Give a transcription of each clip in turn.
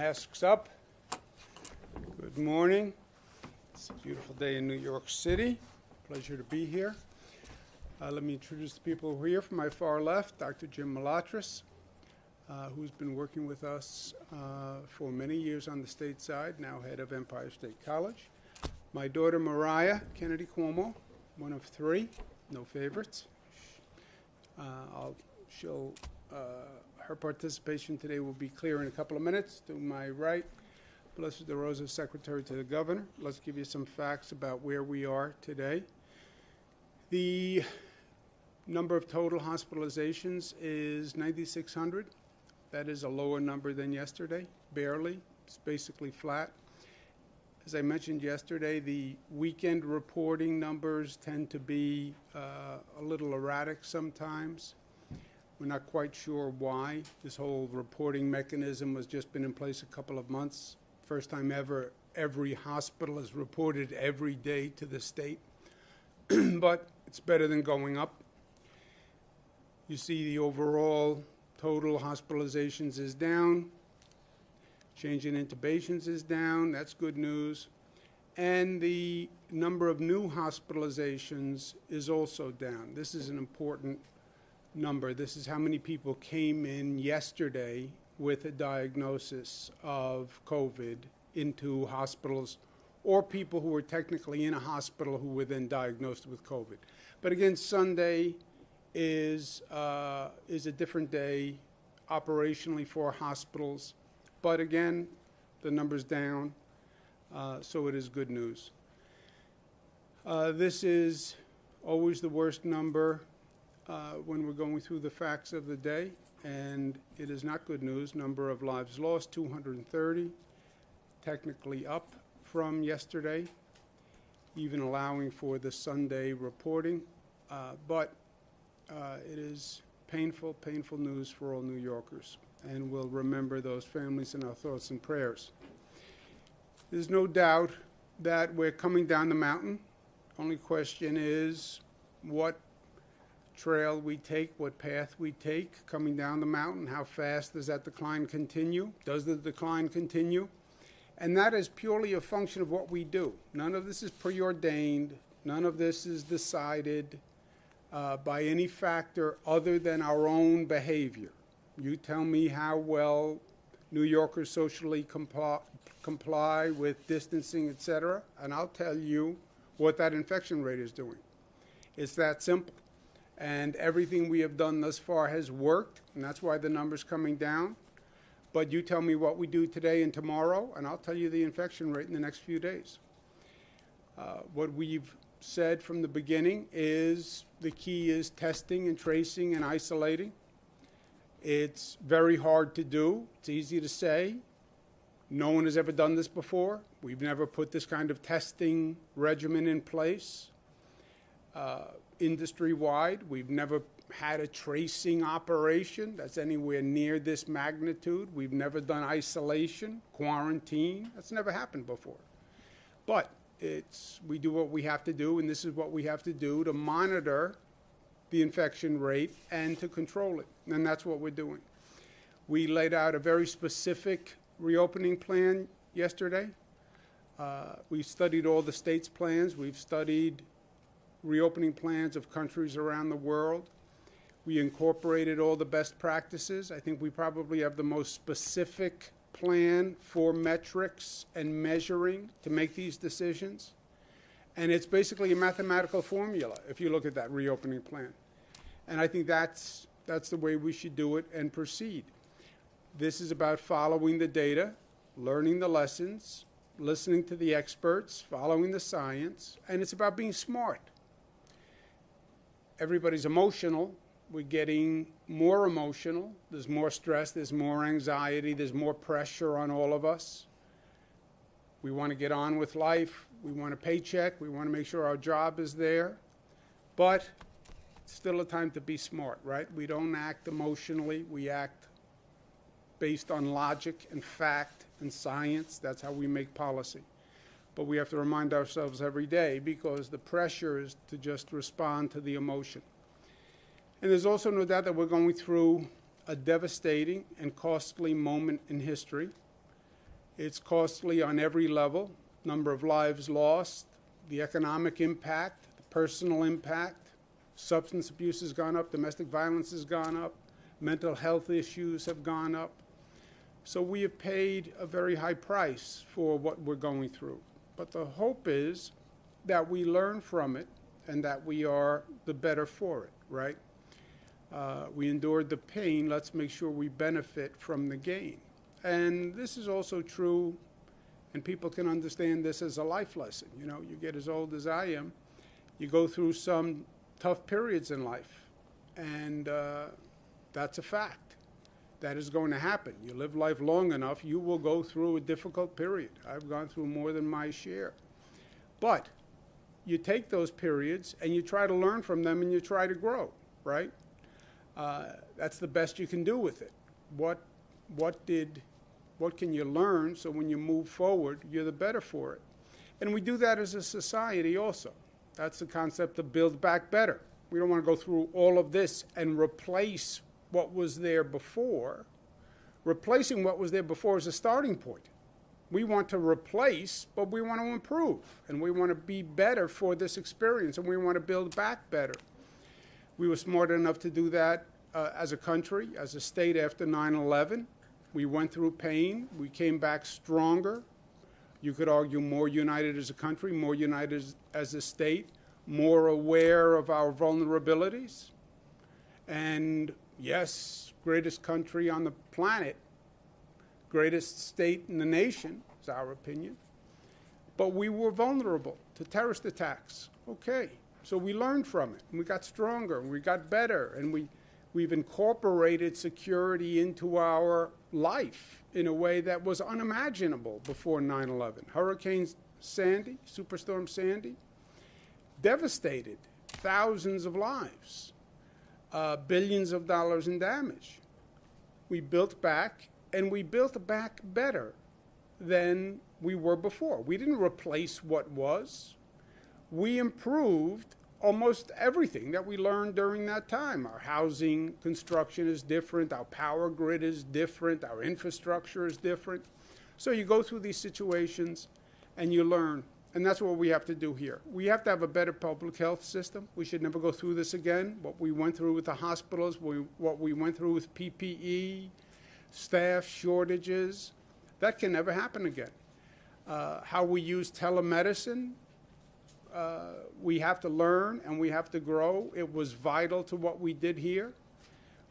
Masks up. Good morning. It's a beautiful day in New York City. Pleasure to be here. Let me introduce the people who are here. From my far left, Dr. Jim Malatras, who's been working with us for many years on the state side, now head of Empire State College. My daughter, Mariah Kennedy Cuomo, one of three, no favorites. Her participation today will be clear in a couple of minutes. To my right, Melissa DeRosa, Secretary to the Governor. Let's give you some facts about where we are today. The number of total hospitalizations is 9,600. That is a lower number than yesterday, barely. It's basically flat. As I mentioned yesterday, the weekend reporting numbers tend to be a little erratic sometimes. We're not quite sure why. This whole reporting mechanism has just been in place a couple of months. First time ever, every hospital has reported every day to the state. But it's better than going up. You see the overall total hospitalizations is down. Change in intubations is down. That's good news. And the number of new hospitalizations is also down. This is an important number. This is how many people came in yesterday with a diagnosis of COVID into hospitals, or people who were technically in a hospital who were then diagnosed with COVID. But again, Sunday is a different day operationally for hospitals. But again, the number's down, so it is good news. This is always the worst number when we're going through the facts of the day, and it is not good news. Number of lives lost, 230, technically up from yesterday, even allowing for the Sunday reporting. But it is painful, painful news for all New Yorkers, and we'll remember those families in our thoughts and prayers. There's no doubt that we're coming down the mountain. Only question is what trail we take, what path we take coming down the mountain. How fast does that decline continue? Does the decline continue? And that is purely a function of what we do. None of this is preordained. None of this is decided by any factor other than our own behavior. You tell me how well New Yorkers socially comply with distancing, etc., and I'll tell you what that infection rate is doing. It's that simple. And everything we have done thus far has worked, and that's why the number's coming down. But you tell me what we do today and tomorrow, and I'll tell you the infection rate in the next few days. What we've said from the beginning is the key is testing and tracing and isolating. It's very hard to do. It's easy to say. No one has ever done this before. We've never put this kind of testing regimen in place. Industry-wide, we've never had a tracing operation that's anywhere near this magnitude. We've never done isolation, quarantine. That's never happened before. But we do what we have to do, and this is what we have to do to monitor the infection rate and to control it. And that's what we're doing. We laid out a very specific reopening plan yesterday. We studied all the states' plans. We've studied reopening plans of countries around the world. We incorporated all the best practices. I think we probably have the most specific plan for metrics and measuring to make these decisions. And it's basically a mathematical formula if you look at that reopening plan. And I think that's the way we should do it and proceed. This is about following the data, learning the lessons, listening to the experts, following the science, and it's about being smart. Everybody's emotional. We're getting more emotional. There's more stress. There's more anxiety. There's more pressure on all of us. We want to get on with life. We want a paycheck. We want to make sure our job is there. But it's still a time to be smart, right? We don't act emotionally. We act based on logic and fact and science. That's how we make policy. But we have to remind ourselves every day because the pressure is to just respond to the emotion. And there's also no doubt that we're going through a devastating and costly moment in history. It's costly on every level, number of lives lost, the economic impact, the personal impact. Substance abuse has gone up, domestic violence has gone up, mental health issues have gone up. So we have paid a very high price for what we're going through. But the hope is that we learn from it and that we are the better for it, right? We endured the pain. Let's make sure we benefit from the gain. And this is also true, and people can understand this as a life lesson. You know, you get as old as I am, you go through some tough periods in life, and that's a fact. That is going to happen. You live life long enough, you will go through a difficult period. I've gone through more than my share. But you take those periods and you try to learn from them and you try to grow, right? That's the best you can do with it. What can you learn so when you move forward, you're the better for it? And we do that as a society also. That's the concept of build back better. We don't want to go through all of this and replace what was there before. Replacing what was there before is a starting point. We want to replace, but we want to improve, and we want to be better for this experience, and we want to build back better. We were smart enough to do that as a country, as a state after 9/11. We went through pain. We came back stronger. You could argue more united as a country, more united as a state, more aware of our vulnerabilities. And yes, greatest country on the planet, greatest state in the nation, is our opinion. But we were vulnerable to terrorist attacks. Okay, so we learned from it, and we got stronger, and we got better, and we've incorporated security into our life in a way that was unimaginable before 9/11. Hurricane Sandy, Superstorm Sandy, devastated thousands of lives, billions of dollars in damage. We built back, and we built back better than we were before. We didn't replace what was. We improved almost everything that we learned during that time. Our housing construction is different. Our power grid is different. Our infrastructure is different. So you go through these situations and you learn. And that's what we have to do here. We have to have a better public health system. We should never go through this again. What we went through with the hospitals, what we went through with PPE, staff shortages, that can never happen again. How we use telemedicine, we have to learn and we have to grow. It was vital to what we did here.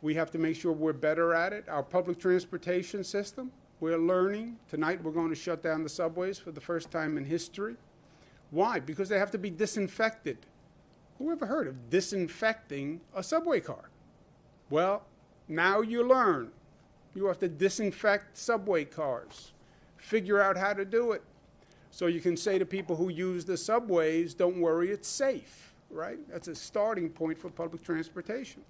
We have to make sure we're better at it. Our public transportation system, we're learning. Tonight we're going to shut down the subways for the first time in history. Why? Because they have to be disinfected. Who ever heard of disinfecting a subway car? Well, now you learn. You have to disinfect subway cars. Figure out how to do it. So you can say to people who use the subways, don't worry, it's safe, right? That's a starting point for public transportation.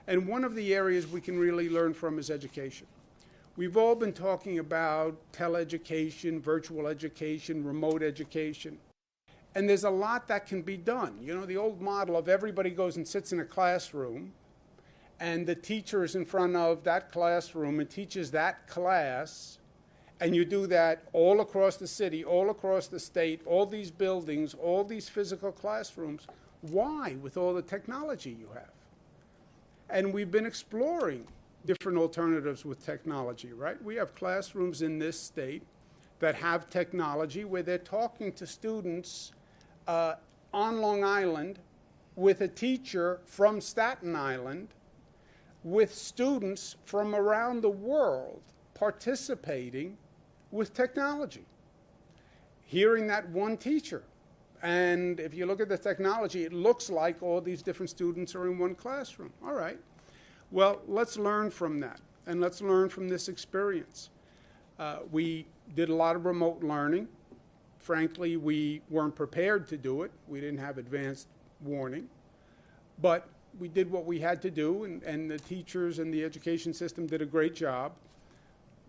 And one of the areas we can really learn from is education. We've all been talking about teleeducation, virtual education, remote education. And there's a lot that can be done. You know, the old model of everybody goes and sits in a classroom, and the teacher is in front of that classroom and teaches that class. And you do that all across the city, all across the state, all these buildings, all these physical classrooms. Why, with all the technology you have? And we've been exploring different alternatives with technology, right? We have classrooms in this state that have technology where they're talking to students on Long Island with a teacher from Staten Island, with students from around the world participating with technology, hearing that one teacher. And if you look at the technology, it looks like all these different students are in one classroom. All right. Well, let's learn from that, and let's learn from this experience. We did a lot of remote learning. Frankly, we weren't prepared to do it. We didn't have advanced warning. But we did what we had to do, and the teachers and the education system did a great job.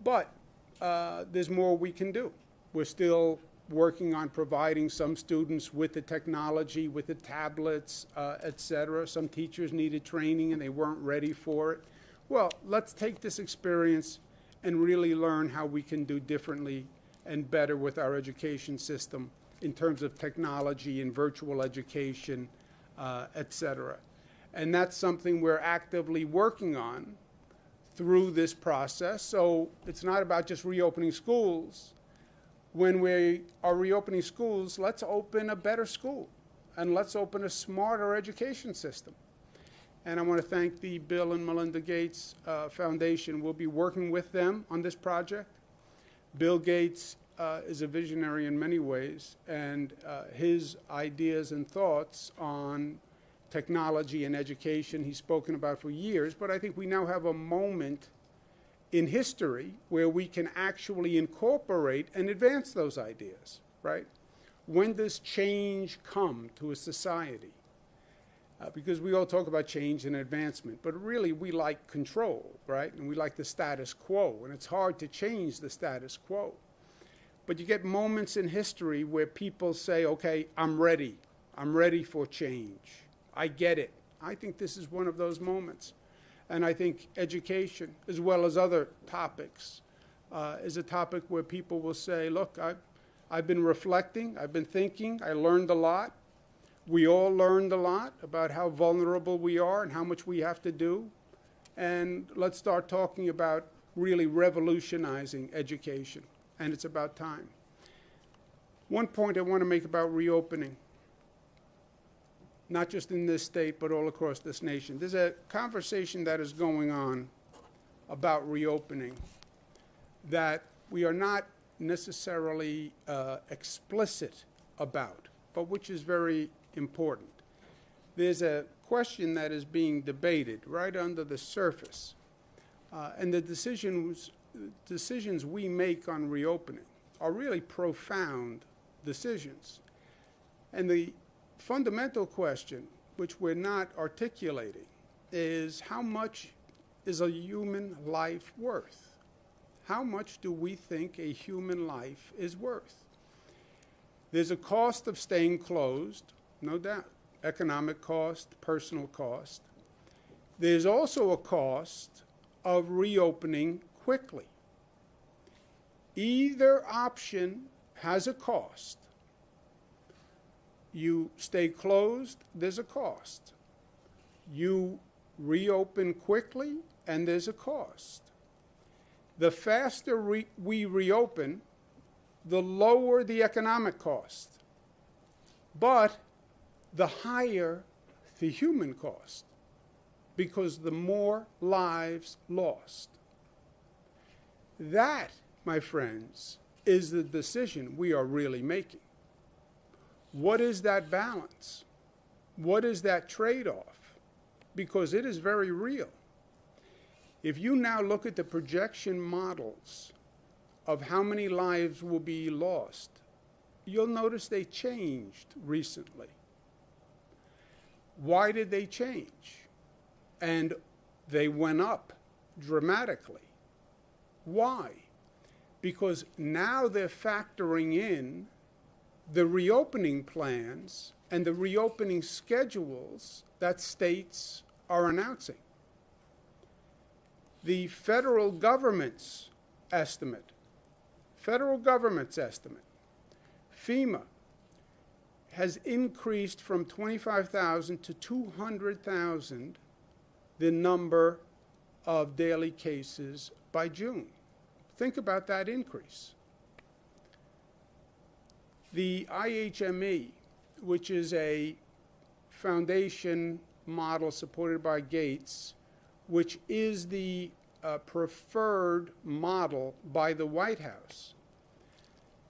But there's more we can do. We're still working on providing some students with the technology, with the tablets, et cetera. Some teachers needed training and they weren't ready for it. Well, let's take this experience and really learn how we can do differently and better with our education system in terms of technology and virtual education, et cetera. And that's something we're actively working on through this process. So it's not about just reopening schools. When we are reopening schools, let's open a better school, and let's open a smarter education system. And I want to thank the Bill and Melinda Gates Foundation. We'll be working with them on this project. Bill Gates is a visionary in many ways, and his ideas and thoughts on technology and education he's spoken about for years, but I think we now have a moment in history where we can actually incorporate and advance those ideas, right? When does change come to a society? Because we all talk about change and advancement, but really we like control, right? And we like the status quo, and it's hard to change the status quo. But you get moments in history where people say, okay, I'm ready for change. I get it. I think this is one of those moments. And I think education, as well as other topics, is a topic where people will say, look, I've been reflecting, I've been thinking, I learned a lot. We all learned a lot about how vulnerable we are and how much we have to do. And let's start talking about really revolutionizing education. And it's about time. One point I want to make about reopening, not just in this state, but all across this nation. There's a conversation that is going on about reopening that we are not necessarily explicit about, but which is very important. There's a question that is being debated right under the surface, and the decisions we make on reopening are really profound decisions. And the fundamental question, which we're not articulating, is how much is a human life worth? How much do we think a human life is worth? There's a cost of staying closed, no doubt. Economic cost, personal cost. There's also a cost of reopening quickly. Either option has a cost. You stay closed, there's a cost. You reopen quickly, and there's a cost. The faster we reopen, the lower the economic cost, but the higher the human cost, because the more lives lost. That, my friends, is the decision we are really making. What is that balance? What is that trade-off? Because it is very real. If you now look at the projection models of how many lives will be lost, you'll notice they changed recently. Why did they change? And they went up dramatically. Why? Because now they're factoring in the reopening plans and the reopening schedules that states are announcing. The federal government's estimate, FEMA, has increased from 25,000 to 200,000 the number of daily cases by June. Think about that increase. The IHME, which is a foundation model supported by Gates, which is the preferred model by the White House,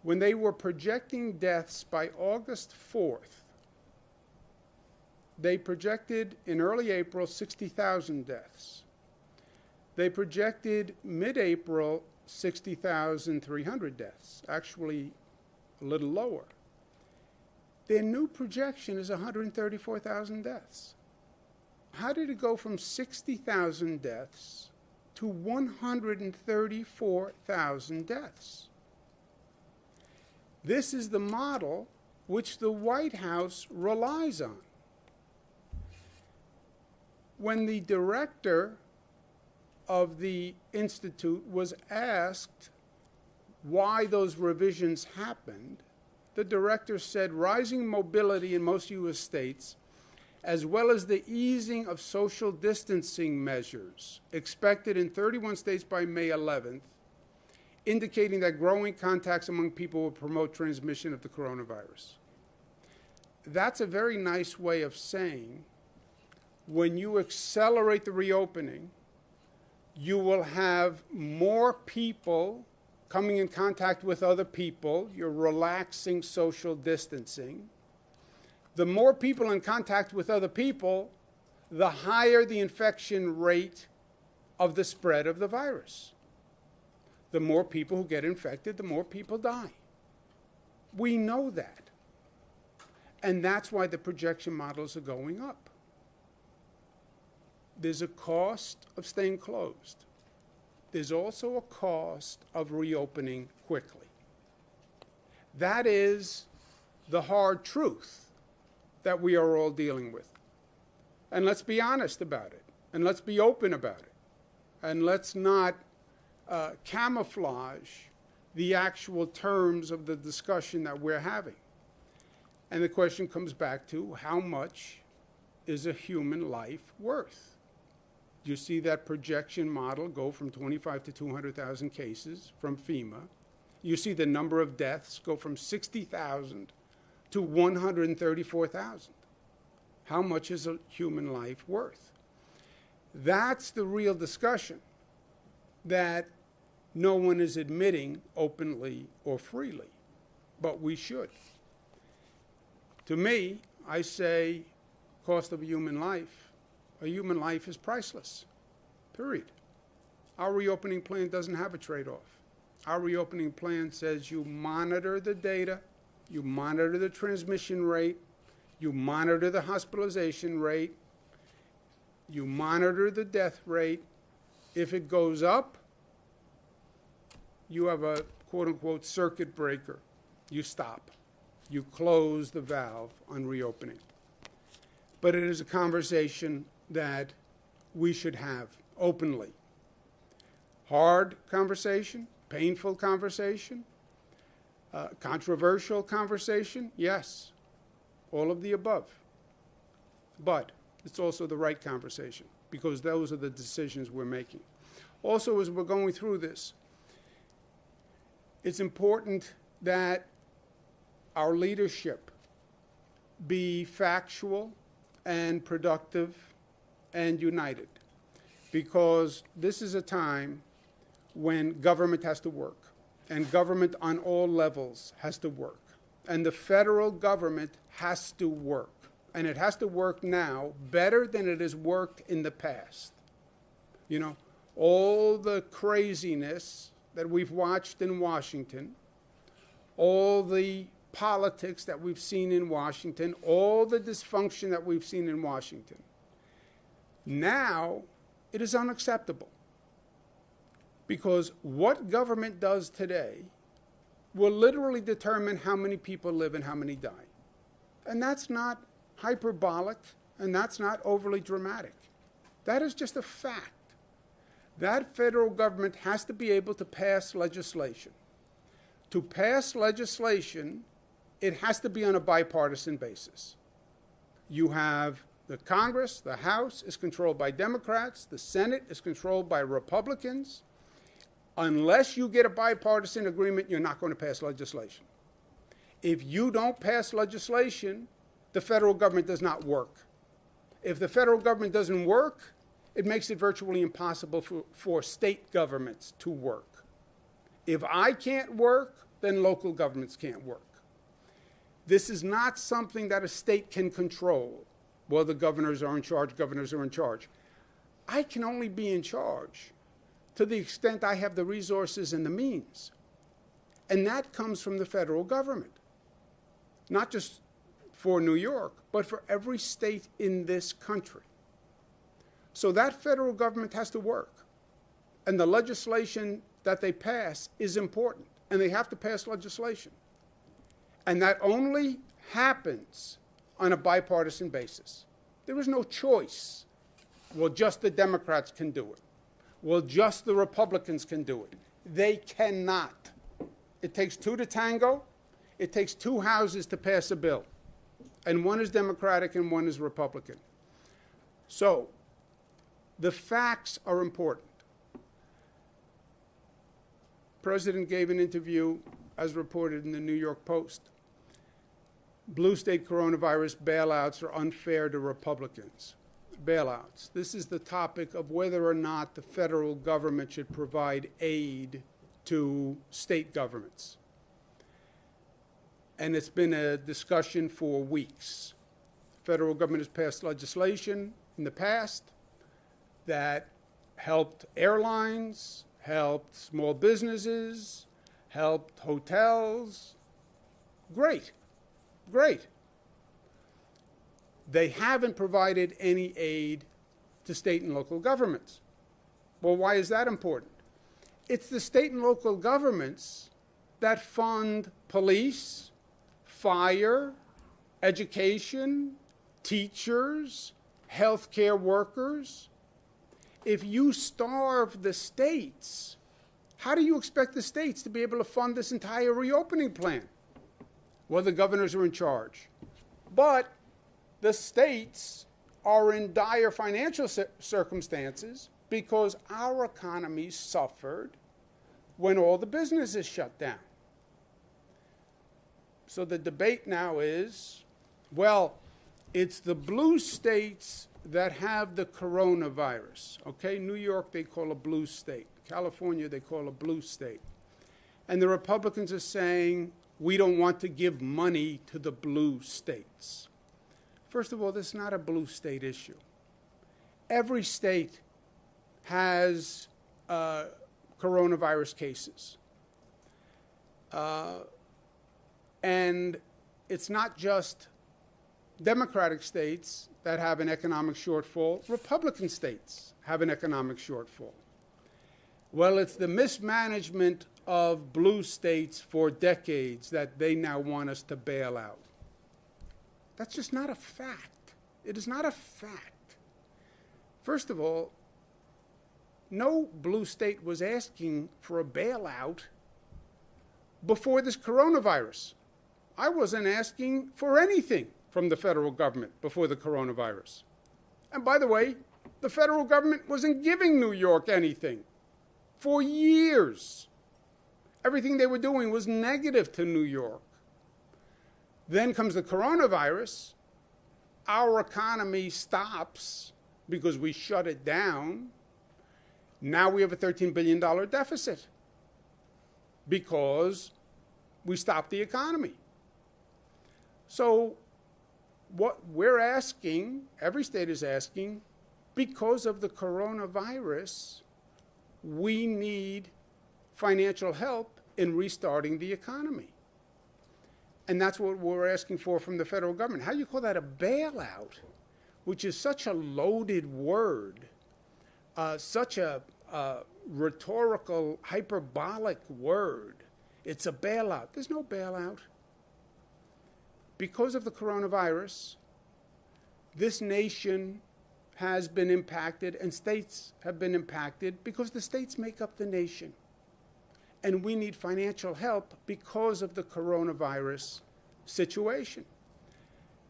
when they were projecting deaths by August 4th, they projected in early April 60,000 deaths. They projected mid-April 60,300 deaths, actually a little lower. Their new projection is 134,000 deaths. How did it go from 60,000 deaths to 134,000 deaths? This is the model which the White House relies on. When the director of the Institute was asked why those revisions happened, the director said rising mobility in most U.S. states, as well as the easing of social distancing measures expected in 31 states by May 11th, indicating that growing contacts among people will promote transmission of the coronavirus. That's a very nice way of saying when you accelerate the reopening, you will have more people coming in contact with other people. You're relaxing social distancing. The more people in contact with other people, the higher the infection rate of the spread of the virus. The more people who get infected, the more people die. We know that. And that's why the projection models are going up. There's a cost of staying closed. There's also a cost of reopening quickly. That is the hard truth that we are all dealing with. And let's be honest about it. And let's be open about it. And let's not camouflage the actual terms of the discussion that we're having. And the question comes back to how much is a human life worth? You see that projection model go from 25 to 200,000 cases from FEMA. You see the number of deaths go from 60,000 to 134,000. How much is a human life worth? That's the real discussion that no one is admitting openly or freely, but we should. To me, I say cost of a human life is priceless, period. Our reopening plan doesn't have a trade-off. Our reopening plan says you monitor the data, you monitor the transmission rate, you monitor the hospitalization rate, you monitor the death rate. If it goes up, you have a quote-unquote circuit breaker. You stop. You close the valve on reopening. But it is a conversation that we should have openly. Hard conversation, painful conversation, controversial conversation, yes, all of the above. But it's also the right conversation because those are the decisions we're making. Also, as we're going through this, it's important that our leadership be factual and productive and united, because this is a time when government has to work, and government on all levels has to work, and the federal government has to work, and it has to work now better than it has worked in the past. You know, all the craziness that we've watched in Washington, all the politics that we've seen in Washington, all the dysfunction that we've seen in Washington, now it is unacceptable. Because what government does today will literally determine how many people live and how many die. And that's not hyperbolic, and that's not overly dramatic. That is just a fact. That federal government has to be able to pass legislation. To pass legislation, it has to be on a bipartisan basis. You have the Congress, the House is controlled by Democrats, the Senate is controlled by Republicans. Unless you get a bipartisan agreement, you're not going to pass legislation. If you don't pass legislation, the federal government does not work. If the federal government doesn't work, it makes it virtually impossible for state governments to work. If I can't work, then local governments can't work. This is not something that a state can control. Well, the governors are in charge, governors are in charge. I can only be in charge to the extent I have the resources and the means. And that comes from the federal government. Not just for New York, but for every state in this country. So that federal government has to work. And the legislation that they pass is important. And they have to pass legislation. And that only happens on a bipartisan basis. There is no choice. Well, just the Democrats can do it. Well, just the Republicans can do it. They cannot. It takes two to tango. It takes two houses to pass a bill. And one is Democratic and one is Republican. So the facts are important. The President gave an interview, as reported in the New York Post. Blue state coronavirus bailouts are unfair to Republicans. Bailouts. This is the topic of whether or not the federal government should provide aid to state governments. And it's been a discussion for weeks. The federal government has passed legislation in the past that helped airlines, helped small businesses, helped hotels. Great. Great. They haven't provided any aid to state and local governments. Well, why is that important? It's the state and local governments that fund police, fire, education, teachers, healthcare workers. If you starve the states, how do you expect the states to be able to fund this entire reopening plan? Well, the governors are in charge. But the states are in dire financial circumstances because our economy suffered when all the businesses shut down. So the debate now is, well, it's the blue states that have the coronavirus. Okay, New York they call a blue state. California they call a blue state. And the Republicans are saying, we don't want to give money to the blue states. First of all, this is not a blue state issue. Every state has coronavirus cases. And it's not just Democratic states that have an economic shortfall. Republican states have an economic shortfall. Well, it's the mismanagement of blue states for decades that they now want us to bail out. That's just not a fact. It is not a fact. First of all, no blue state was asking for a bailout before this coronavirus. I wasn't asking for anything from the federal government before the coronavirus. And by the way, the federal government wasn't giving New York anything for years. Everything they were doing was negative to New York. Then comes the coronavirus. Our economy stops because we shut it down. Now we have a $13 billion deficit because we stopped the economy. So what we're asking, every state is asking, because of the coronavirus, we need financial help in restarting the economy. And that's what we're asking for from the federal government. How do you call that a bailout, which is such a loaded word, such a rhetorical, hyperbolic word? It's a bailout. There's no bailout. Because of the coronavirus, this nation has been impacted and states have been impacted because the states make up the nation. And we need financial help because of the coronavirus situation.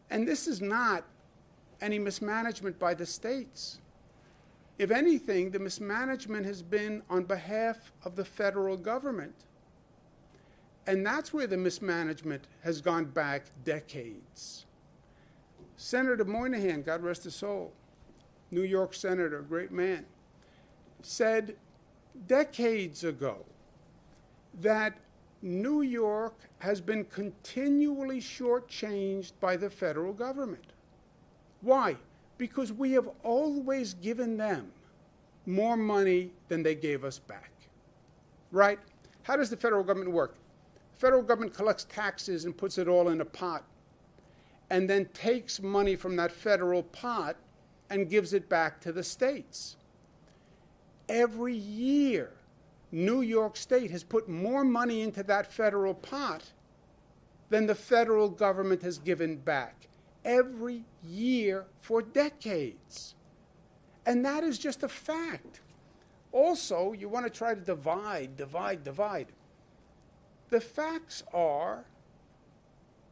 And this is not any mismanagement by the states. If anything, the mismanagement has been on behalf of the federal government. And that's where the mismanagement has gone back decades. Senator Moynihan, God rest his soul, New York senator, great man, said decades ago that New York has been continually shortchanged by the federal government. Why? Because we have always given them more money than they gave us back. Right? How does the federal government work? The federal government collects taxes and puts it all in a pot and then takes money from that federal pot and gives it back to the states. Every year, New York State has put more money into that federal pot than the federal government has given back. Every year for decades. And that is just a fact. Also, you want to try to divide. The facts are,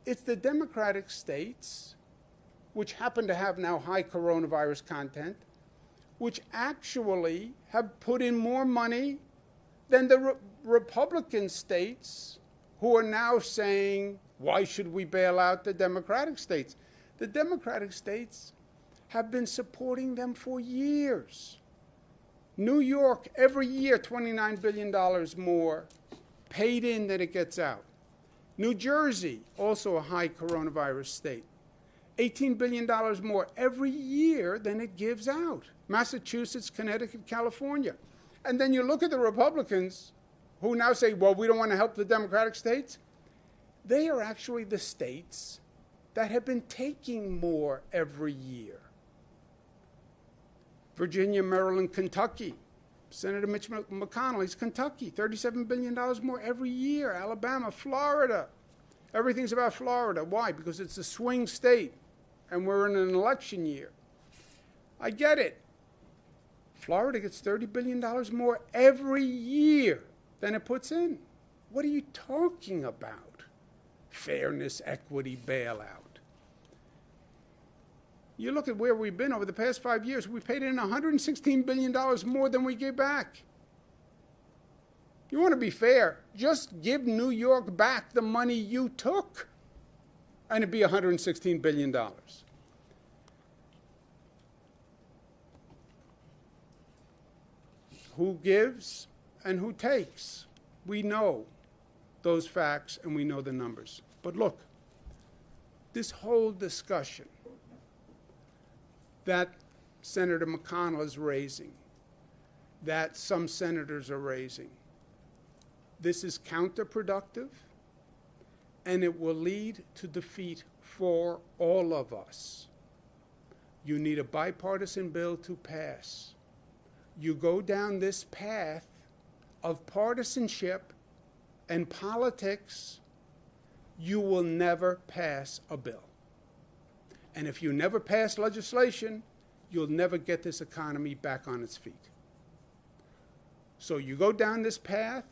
it's the Democratic states, which happen to have now high coronavirus content, which actually have put in more money than the Republican states, who are now saying, why should we bail out the Democratic states? The Democratic states have been supporting them for years. New York, every year, $29 billion more paid in than it gets out. New Jersey, also a high coronavirus state, $18 billion more every year than it gives out. Massachusetts, Connecticut, California. And then you look at the Republicans who now say, well, we don't want to help the Democratic states. They are actually the states that have been taking more every year. Virginia, Maryland, Kentucky. Senator Mitch McConnell, he's Kentucky, $37 billion more every year. Alabama, Florida. Everything's about Florida. Why? Because it's a swing state, and we're in an election year. I get it. Florida gets $30 billion more every year than it puts in. What are you talking about? Fairness, equity, bailout. You look at where we've been over the past 5 years, we paid in $116 billion more than we gave back. You want to be fair, just give New York back the money you took, and it'd be $116 billion. Who gives and who takes? We know those facts and we know the numbers. But look, this whole discussion that Senator McConnell is raising, that some senators are raising, this is counterproductive, and it will lead to defeat for all of us. You need a bipartisan bill to pass. You go down this path of partisanship and politics, you will never pass a bill. And if you never pass legislation, you'll never get this economy back on its feet. So you go down this path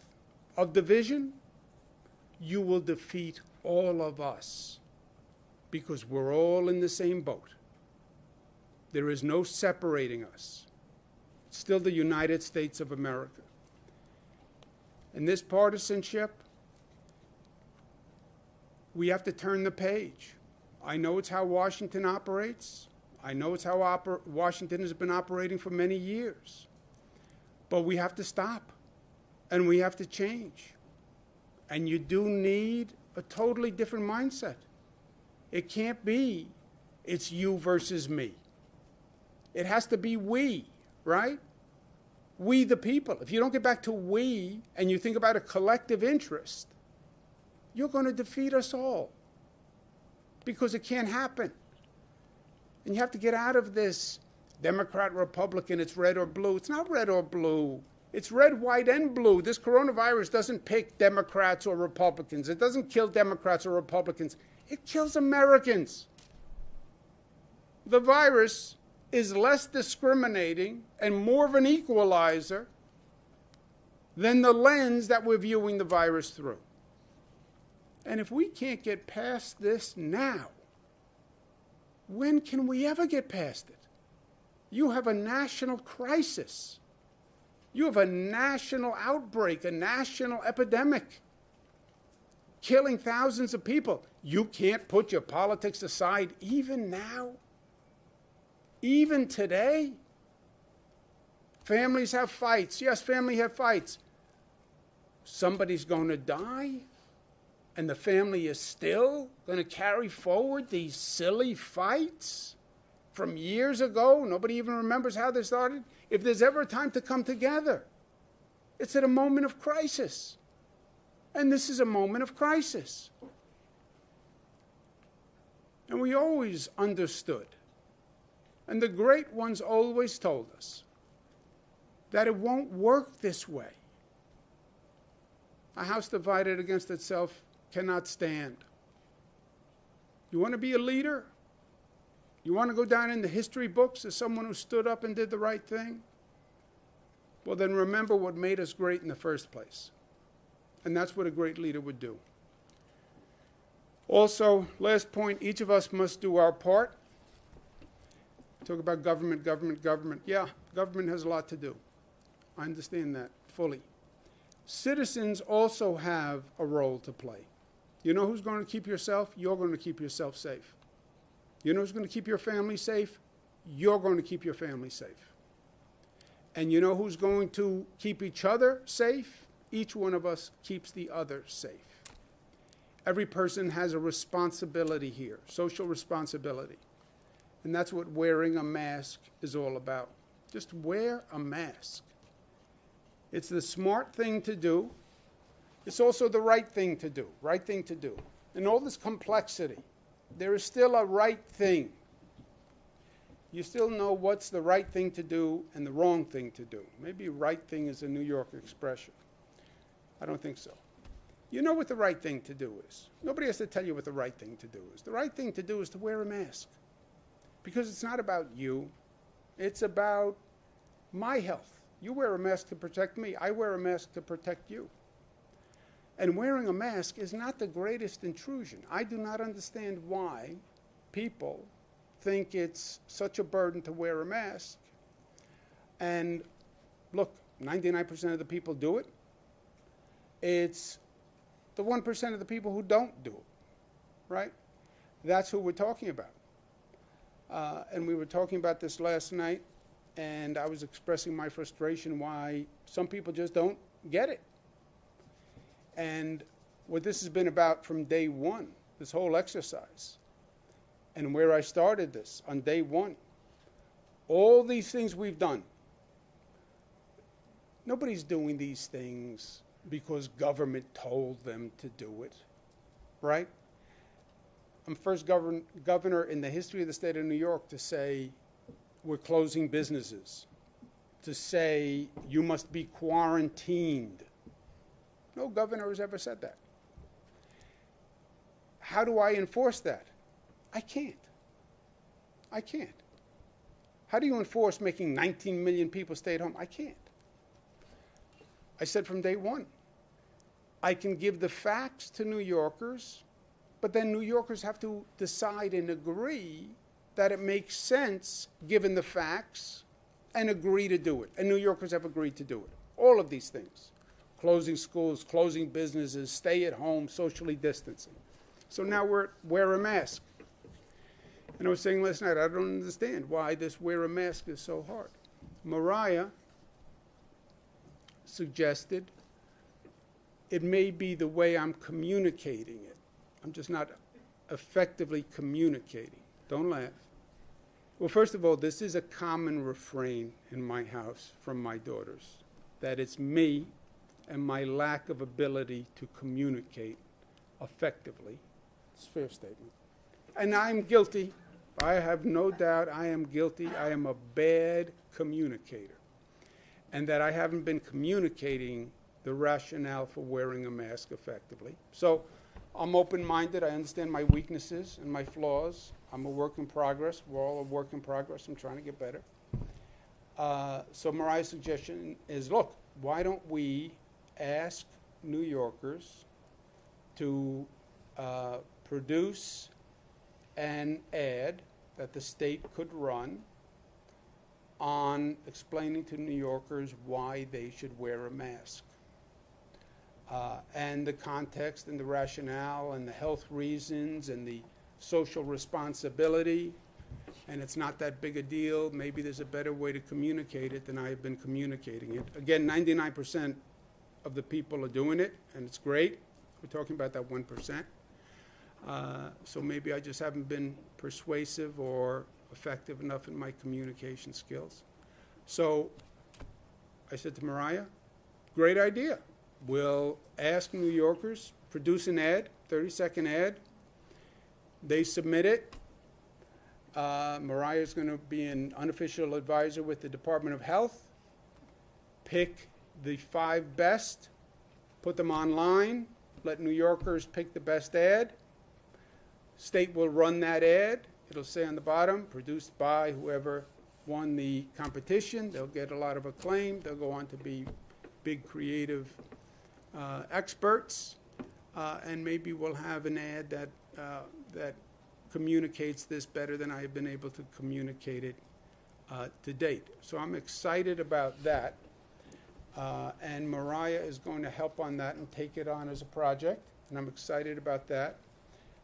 of division, you will defeat all of us because we're all in the same boat. There is no separating us. It's still the United States of America. And this partisanship, we have to turn the page. I know it's how Washington operates. I know it's how Washington has been operating for many years. But we have to stop, and we have to change. And you do need a totally different mindset. It can't be, it's you versus me. It has to be we, right? We the people. If you don't get back to we, and you think about a collective interest, you're going to defeat us all. Because it can't happen. And you have to get out of this Democrat, Republican, it's red or blue. It's not red or blue. It's red, white, and blue. This coronavirus doesn't pick Democrats or Republicans. It doesn't kill Democrats or Republicans. It kills Americans. The virus is less discriminating and more of an equalizer than the lens that we're viewing the virus through. And if we can't get past this now, when can we ever get past it? You have a national crisis. You have a national outbreak, a national epidemic, killing thousands of people. You can't put your politics aside even now, even today. Families have fights. Yes, families have fights. Somebody's going to die. And the family is still going to carry forward these silly fights from years ago. Nobody even remembers how they started. If there's ever a time to come together, it's at a moment of crisis. And this is a moment of crisis. And we always understood, and the great ones always told us, that it won't work this way. A house divided against itself cannot stand. You want to be a leader? You want to go down in the history books as someone who stood up and did the right thing? Well, then remember what made us great in the first place. And that's what a great leader would do. Also, last point, each of us must do our part. Talk about government, government, government. Yeah, government has a lot to do. I understand that fully. Citizens also have a role to play. You know who's going to keep yourself? You're going to keep yourself safe. You know who's going to keep your family safe? You're going to keep your family safe. And you know who's going to keep each other safe? Each one of us keeps the other safe. Every person has a responsibility here, social responsibility. And that's what wearing a mask is all about. Just wear a mask. It's the smart thing to do. It's also the right thing to do, In all this complexity, there is still a right thing. You still know what's the right thing to do and the wrong thing to do. Maybe right thing is a New York expression. I don't think so. You know what the right thing to do is. Nobody has to tell you what the right thing to do is. The right thing to do is to wear a mask. Because it's not about you. It's about my health. You wear a mask to protect me. I wear a mask to protect you. And wearing a mask is not the greatest intrusion. I do not understand why people think it's such a burden to wear a mask. And look, 99% of the people do it. It's the 1% of the people who don't do it, right? That's who we're talking about. And we were talking about this last night, and I was expressing my frustration why some people just don't get it. And what this has been about from day one, this whole exercise, and where I started this on day one, all these things we've done, nobody's doing these things because government told them to do it, right? I'm first governor in the history of the state of New York to say we're closing businesses, to say you must be quarantined. No governor has ever said that. How do I enforce that? I can't. How do you enforce making 19 million people stay at home? I can't. I said from day one, I can give the facts to New Yorkers, but then New Yorkers have to decide and agree that it makes sense given the facts and agree to do it. And New Yorkers have agreed to do it. All of these things. Closing schools, closing businesses, stay at home, socially distancing. So now wear a mask. And I was saying last night, I don't understand why this wear a mask is so hard. Mariah suggested it may be the way I'm communicating it. I'm just not effectively communicating. Don't laugh. Well, first of all, this is a common refrain in my house from my daughters, that it's me and my lack of ability to communicate effectively. It's a fair statement. And I'm guilty. I have no doubt I am guilty. I am a bad communicator. And that I haven't been communicating the rationale for wearing a mask effectively. So I'm open-minded. I understand my weaknesses and my flaws. I'm a work in progress. We're all a work in progress. I'm trying to get better. So Mariah's suggestion is, look, why don't we ask New Yorkers to produce an ad that the state could run on explaining to New Yorkers why they should wear a mask. And the context and the rationale and the health reasons and the social responsibility, and it's not that big a deal. Maybe there's a better way to communicate it than I have been communicating it. Again, 99% of the people are doing it, and it's great. We're talking about that 1%. So maybe I just haven't been persuasive or effective enough in my communication skills. So I said to Mariah, great idea. We'll ask New Yorkers, produce an ad, 30-second ad. They submit it. Mariah's going to be an unofficial advisor with the Department of Health. Pick the 5 best, put them online, let New Yorkers pick the best ad. State will run that ad. It'll say on the bottom, produced by whoever won the competition. They'll get a lot of acclaim. They'll go on to be big creative experts, and maybe we'll have an ad that communicates this better than I have been able to communicate it to date. So I'm excited about that, and Mariah is going to help on that and take it on as a project, and I'm excited about that.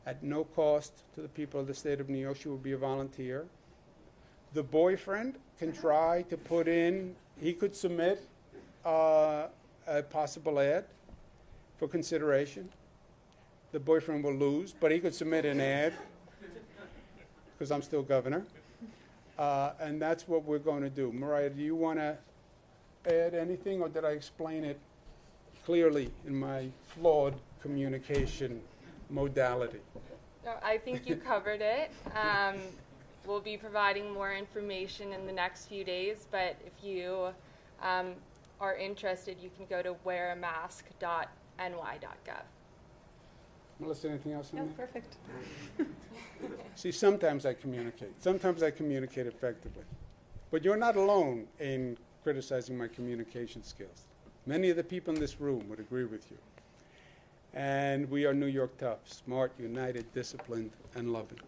At no cost to the people of the state of New York, she will be a volunteer. The boyfriend can try to put in, he could submit a possible ad for consideration. The boyfriend will lose, but he could submit an ad because I'm still governor. And that's what we're going to do. Mariah, do you want to add anything, or did I explain it clearly in my flawed communication modality? No, I think you covered it. We'll be providing more information in the next few days, but if you are interested, you can go to wearamask.ny.gov. Melissa, anything else on No, that? perfect. See, sometimes I communicate. Sometimes I communicate effectively. But you're not alone in criticizing my communication skills. Many of the people in this room would agree with you. And we are New York tough, smart, united, disciplined, and loving.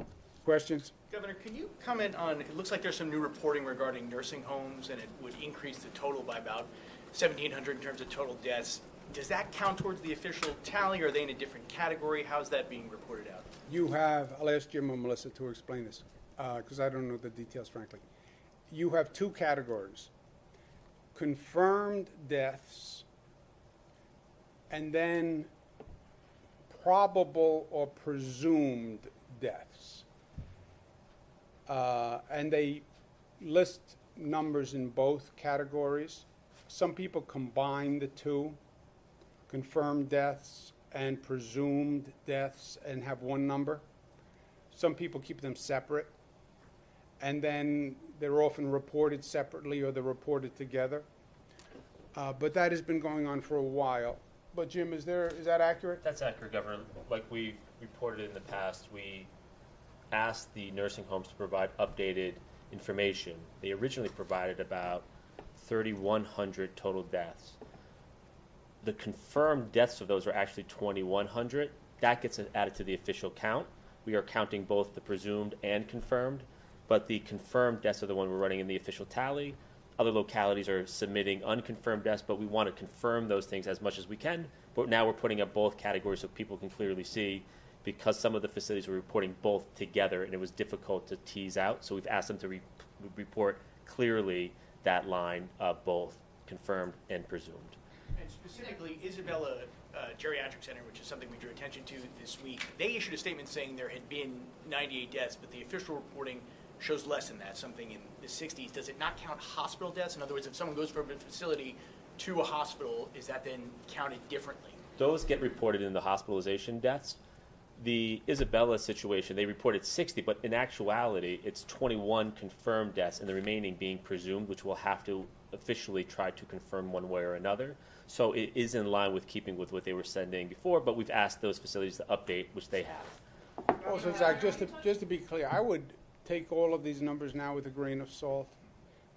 Questions? Governor, can you comment on, it looks like there's some new reporting regarding nursing homes, and it would increase the total by about 1,700 in terms of total deaths. Does that count towards the official tally, or are they in a different category? How's that being reported out? You have, I'll ask Jim or Melissa to explain this, because I don't know the details, frankly. You have two categories: confirmed deaths, and then probable or presumed deaths. And they list numbers in both categories. Some people combine the two, confirmed deaths and presumed deaths, and have one number. Some people keep them separate, and then they're often reported separately or they're reported together. But that has been going on for a while. But Jim, is that accurate? That's accurate, Governor. Like we've reported in the past, we asked the nursing homes to provide updated information. They originally provided about 3,100 total deaths. The confirmed deaths of those are actually 2,100. That gets added to the official count. We are counting both the presumed and confirmed, but the confirmed deaths are the one we're running in the official tally. Other localities are submitting unconfirmed deaths, but we want to confirm those things as much as we can. But now we're putting up both categories so people can clearly see, because some of the facilities were reporting both together and it was difficult to tease out. So we've asked them to report clearly that line of both confirmed and presumed. And specifically, Isabella Geriatric Center, which is something we drew attention to this week, they issued a statement saying there had been 98 deaths, but the official reporting shows less than that, something in the 60s. Does it not count hospital deaths? In other words, if someone goes from a facility to a hospital, is that then counted differently? Those get reported in the hospitalization deaths. The Isabella situation, they reported 60, but in actuality, it's 21 confirmed deaths and the remaining being presumed, which we'll have to officially try to confirm one way or another. So it is in line with keeping with what they were sending before, but we've asked those facilities to update, which they have. Also, Zach, just to be clear, I would take all of these numbers now with a grain of salt.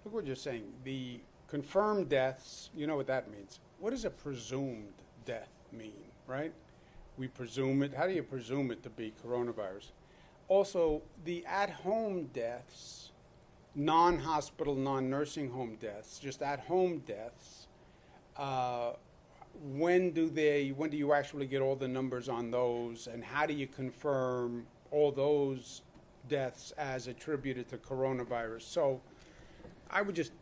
Look what you're saying. The confirmed deaths, you know what that means. What does a presumed death mean, right? We presume it. How do you presume it to be coronavirus? Also, the at-home deaths, non-hospital, non-nursing home deaths, just at-home deaths, when do you actually get all the numbers on those, and how do you confirm all those deaths as attributed to coronavirus? So I would just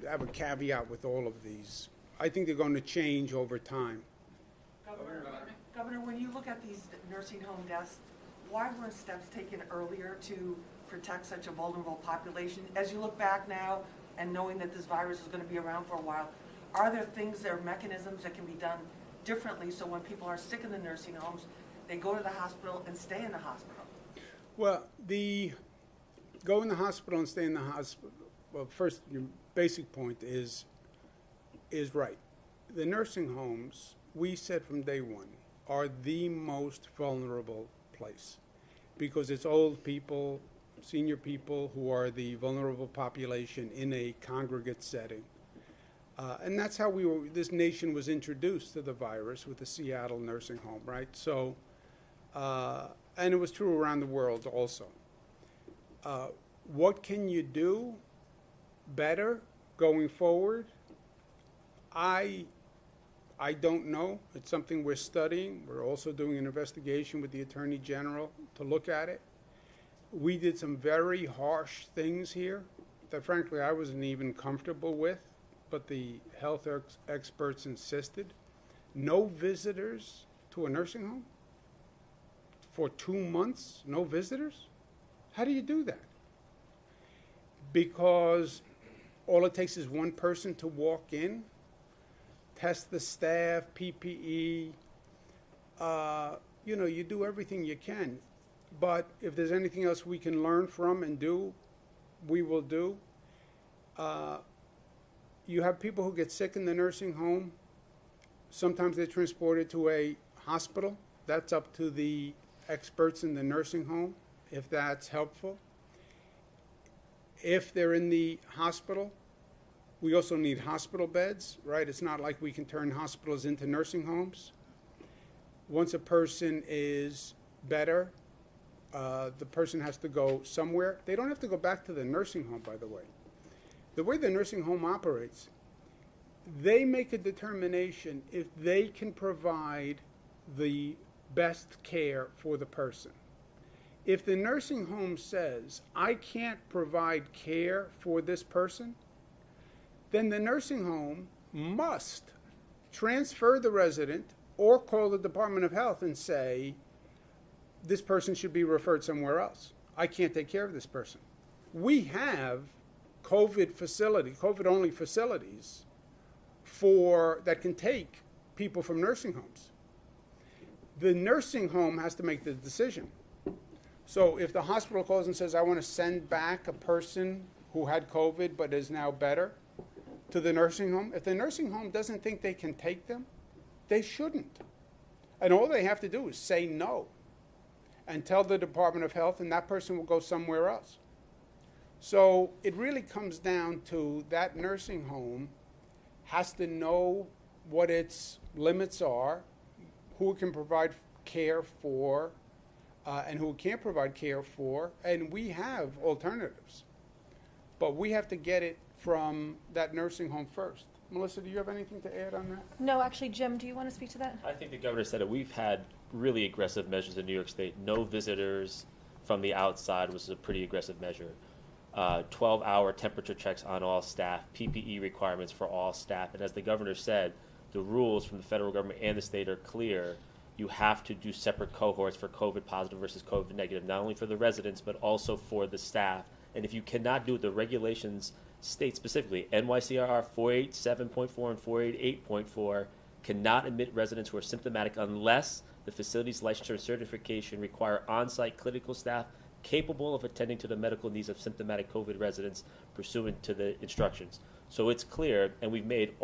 have a caveat with all of these. I think they're going to change over time. Governor, when you look at these nursing home deaths, why weren't steps taken earlier to protect such a vulnerable population? As you look back now and knowing that this virus is going to be around for a while, are there things or mechanisms that can be done differently so when people are sick in the nursing homes, they go to the hospital and stay in the hospital? Well, the go in the hospital and stay in the hospital, well, first, your basic point is right. The nursing homes, we said from day one, are the most vulnerable place because it's old people, senior people who are the vulnerable population in a congregate setting. And that's how this nation was introduced to the virus with the Seattle nursing home, right? So, and it was true around the world also. What can you do better going forward? I don't know. It's something we're studying. We're also doing an investigation with the Attorney General to look at it. We did some very harsh things here that, frankly, I wasn't even comfortable with, but the health experts insisted. No visitors to a nursing home for 2 months, no visitors? How do you do that? Because all it takes is one person to walk in, test the staff, PPE, you do everything you can. But if there's anything else we can learn from and do, we will do. You have people who get sick in the nursing home. Sometimes they're transported to a hospital. That's up to the experts in the nursing home, if that's helpful. If they're in the hospital, we also need hospital beds, right? It's not like we can turn hospitals into nursing homes. Once a person is better, the person has to go somewhere. They don't have to go back to the nursing home, by the way. The way the nursing home operates, they make a determination if they can provide the best care for the person. If the nursing home says, I can't provide care for this person, then the nursing home must transfer the resident or call the Department of Health and say, this person should be referred somewhere else. I can't take care of this person. We have COVID-only facilities that can take people from nursing homes. The nursing home has to make the decision. So if the hospital calls and says, I want to send back a person who had COVID but is now better to the nursing home, if the nursing home doesn't think they can take them, they shouldn't. And all they have to do is say no and tell the Department of Health, and that person will go somewhere else. So it really comes down to that nursing home has to know what its limits are, who it can provide care for, and who it can't provide care for, and we have alternatives. But we have to get it from that nursing home first. Melissa, do you have anything to add on that? No, actually, Jim, do you want to speak to that? I think the governor said it. We've had really aggressive measures in New York State. No visitors from the outside was a pretty aggressive measure. 12-hour temperature checks on all staff, PPE requirements for all staff. And as the governor said, the rules from the federal government and the state are clear. You have to do separate cohorts for COVID positive versus COVID negative, not only for the residents, but also for the staff. And if you cannot do it, the regulations state specifically, NYCRR 487.4 and 488.4 cannot admit residents who are symptomatic unless the facility's licensure and certification require on-site clinical staff capable of attending to the medical needs of symptomatic COVID residents pursuant to the instructions. So it's clear, and we've made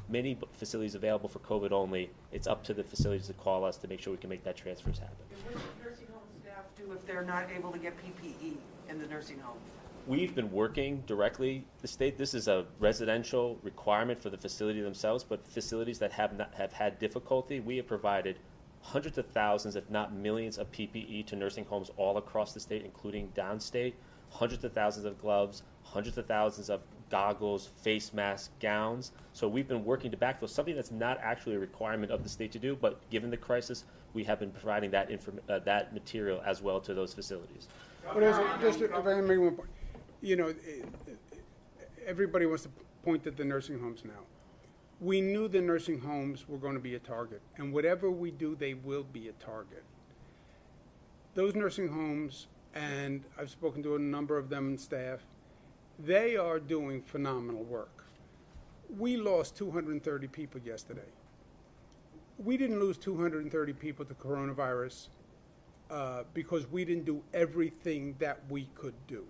many facilities available for COVID only. It's up to the facilities to call us to make sure we can make that transfers happen. And what do nursing home staff do if they're not able to get PPE in the nursing home? We've been working directly with the state. This is a residential requirement for the facility themselves, but facilities that have had difficulty, we have provided hundreds of thousands, if not millions, of PPE to nursing homes all across the state, including downstate. Hundreds of thousands of gloves, hundreds of thousands of goggles, face masks, gowns. So we've been working to backfill something that's not actually a requirement of the state to do, but given the crisis, we have been providing that material as well to those facilities. But just if I can make one point, everybody wants to point at the nursing homes now. We knew the nursing homes were going to be a target, and whatever we do, they will be a target. Those nursing homes, and I've spoken to a number of them and staff, they are doing phenomenal work. We lost 230 people yesterday. We didn't lose 230 people to coronavirus because we didn't do everything that we could do.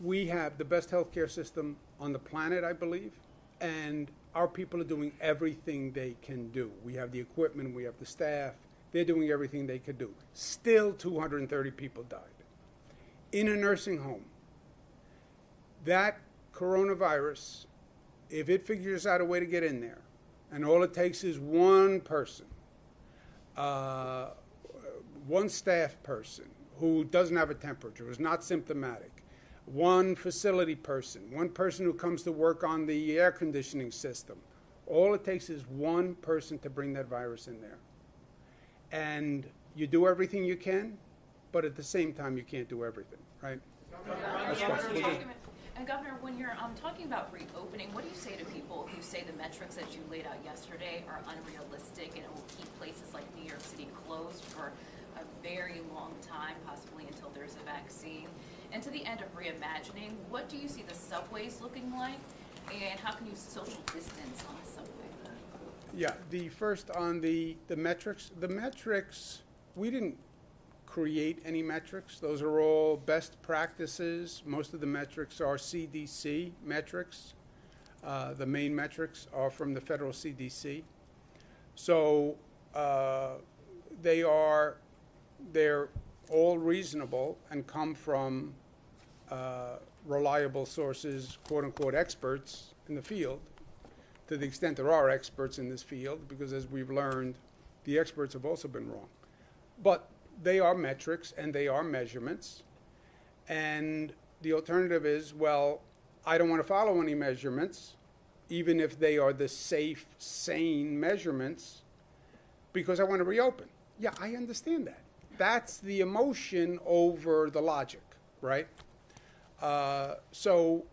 We have the best healthcare system on the planet, I believe, and our people are doing everything they can do. We have the equipment, we have the staff, They're doing everything they could do. Still 230 people died. In a nursing home, that coronavirus, if it figures out a way to get in there, and all it takes is one person, one staff person who doesn't have a temperature, who's not symptomatic, one facility person, one person who comes to work on the air conditioning system. All it takes is one person to bring that virus in there. And you do everything you can, but at the same time, you can't do everything, right? That's right. And Governor, when you're talking about reopening, what do you say to people who say the metrics that you laid out yesterday are unrealistic and it will keep places like New York City closed for a very long time, possibly until there's a vaccine? And to the end of reimagining, what do you see the subways looking like, and how can you social distance on the subway? Yeah, the first on the metrics. The metrics, we didn't create any metrics. Those are all best practices. Most of the metrics are CDC metrics. The main metrics are from the federal CDC. So they're all reasonable and come from reliable sources, quote unquote, experts in the field, to the extent there are experts in this field, because as we've learned, the experts have also been wrong. But they are metrics and they are measurements. And the alternative is, well, I don't want to follow any measurements, even if they are the safe, sane measurements, because I want to reopen. Yeah, I understand that. That's the emotion over the logic, right? So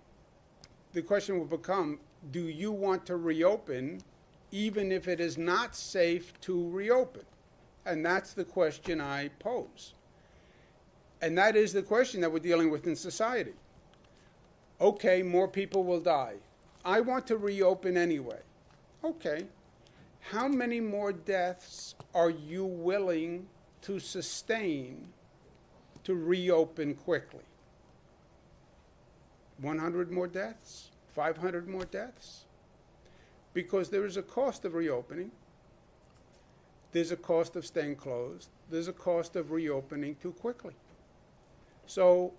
the question will become, do you want to reopen even if it is not safe to reopen? And that's the question I pose. And that is the question that we're dealing with in society. Okay, more people will die. I want to reopen anyway. Okay, how many more deaths are you willing to sustain to reopen quickly? 100 more deaths? 500 more deaths? Because there is a cost of reopening. There's a cost of staying closed. There's a cost of reopening too quickly. So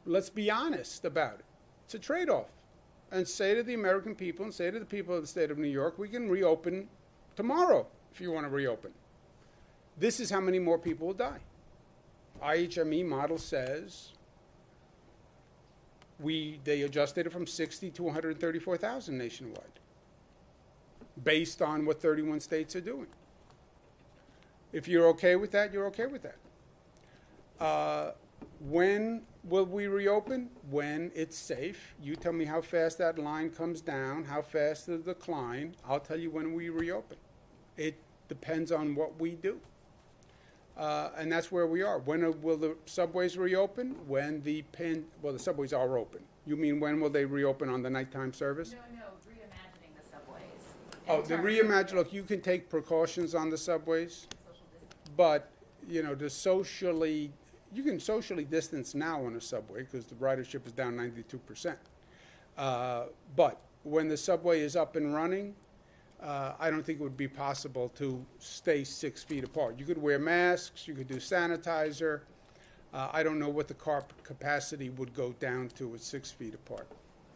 let's be honest about it. It's a trade-off. And say to the American people and say to the people of the state of New York, we can reopen tomorrow if you want to reopen. This is how many more people will die. IHME model says they adjusted it from 60 to 134,000 nationwide, based on what 31 states are doing. If you're okay with that, you're okay with that. When will we reopen? When it's safe. You tell me how fast that line comes down, how fast the decline. I'll tell you when we reopen. It depends on what we do. And that's where we are. When will the subways reopen? When the subways are open. You mean when will they reopen on the nighttime service? No, reimagining the subways. Oh, the reimagine. Look, you can take precautions on the subways, but you can socially distance now on a subway because the ridership is down 92%. But when the subway is up and running, I don't think it would be possible to stay 6 feet apart. You could wear masks, you could do sanitizer. I don't know what the car capacity would go down to at 6 feet apart.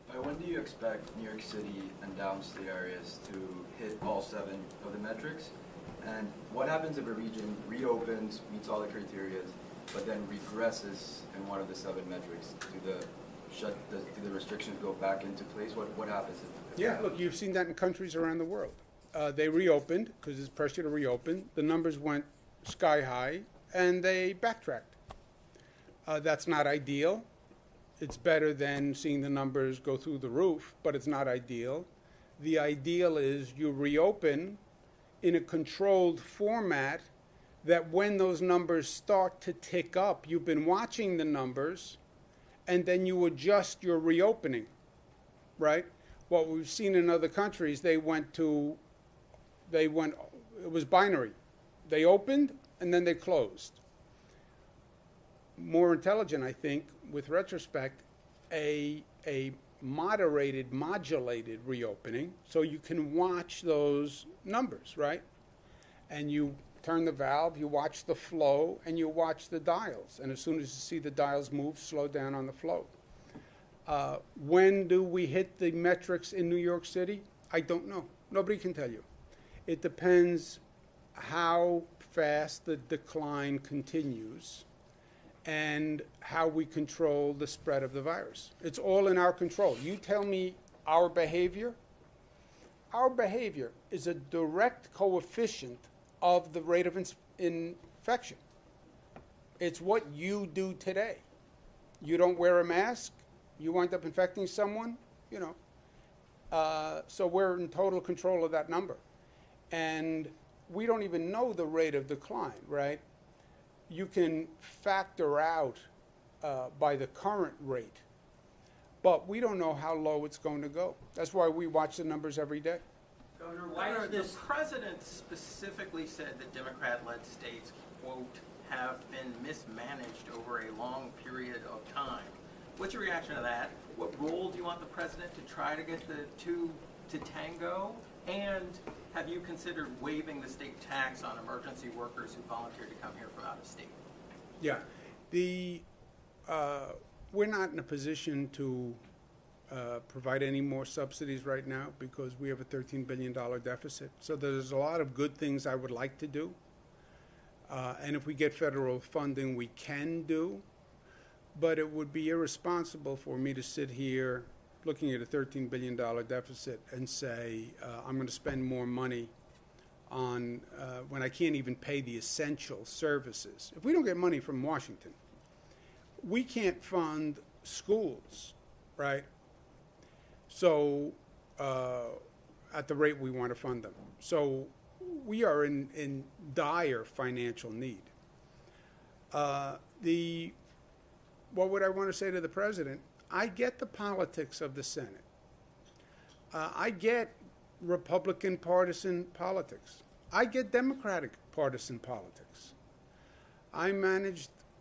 By when do you expect New York City and downstate areas to hit all 7 of the metrics? And what happens if a region reopens, meets all the criteria, but then regresses in one of the 7 metrics? Do the restrictions go back into place? What happens if Yeah, look, you've seen that in countries around the world. They reopened because there's pressure to reopen. The numbers went sky high, and they backtracked. That's not ideal. It's better than seeing the numbers go through the roof, but it's not ideal. The ideal is you reopen in a controlled format that when those numbers start to tick up, you've been watching the numbers, and then you adjust your reopening, right? What we've seen in other countries, it was binary. They opened, and then they closed. More intelligent, I think, with retrospect, a moderated, modulated reopening, so you can watch those numbers, right? And you turn the valve, you watch the flow, and you watch the dials. And as soon as you see the dials move, slow down on the flow. When do we hit the metrics in New York City? I don't know. Nobody can tell you. It depends how fast the decline continues and how we control the spread of the virus. It's all in our control. You tell me our behavior. Our behavior is a direct coefficient of the rate of infection. It's what you do today. You don't wear a mask, you wind up infecting someone, you know. So we're in total control of that number. And we don't even know the rate of decline, right? You can factor out by the current rate, but we don't know how low it's going to go. That's why we watch the numbers every day. Governor, the president specifically said that Democrat-led states, quote, have been mismanaged over a long period of time. What's your reaction to that? What role do you want the president to try to get the two to tango? And have you considered waiving the state tax on emergency workers who volunteer to come here from out of state? Yeah. We're not in a position to provide any more subsidies right now because we have a $13 billion deficit. So there's a lot of good things I would like to do. And if we get federal funding, we can do. But it would be irresponsible for me to sit here looking at a $13 billion deficit and say, I'm going to spend more money on when I can't even pay the essential services. If we don't get money from Washington, we can't fund schools, right? So at the rate we want to fund them. So we are in dire financial need. What would I want to say to the president? I get the politics of the Senate. I get Republican partisan politics. I get Democratic partisan politics. I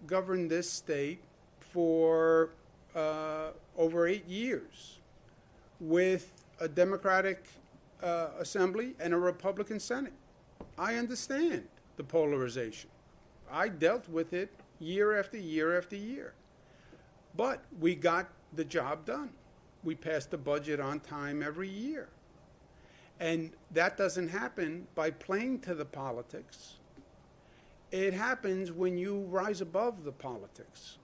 governed this state for over 8 years with a Democratic Assembly and a Republican Senate. I understand the polarization. I dealt with it year after year after year. But we got the job done. We passed the budget on time every year. And that doesn't happen by playing to the politics. It happens when you rise above the politics.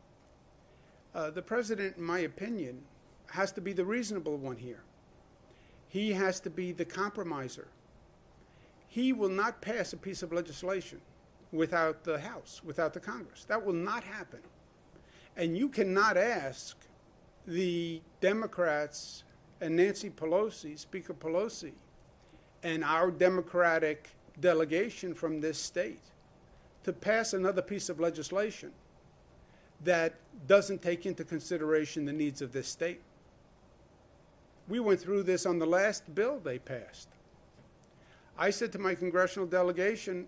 The president, in my opinion, has to be the reasonable one here. He has to be the compromiser. He will not pass a piece of legislation without the House, without the Congress. That will not happen. And you cannot ask the Democrats and Nancy Pelosi, Speaker Pelosi, and our Democratic delegation from this state to pass another piece of legislation that doesn't take into consideration the needs of this state. We went through this on the last bill they passed. I said to my congressional delegation,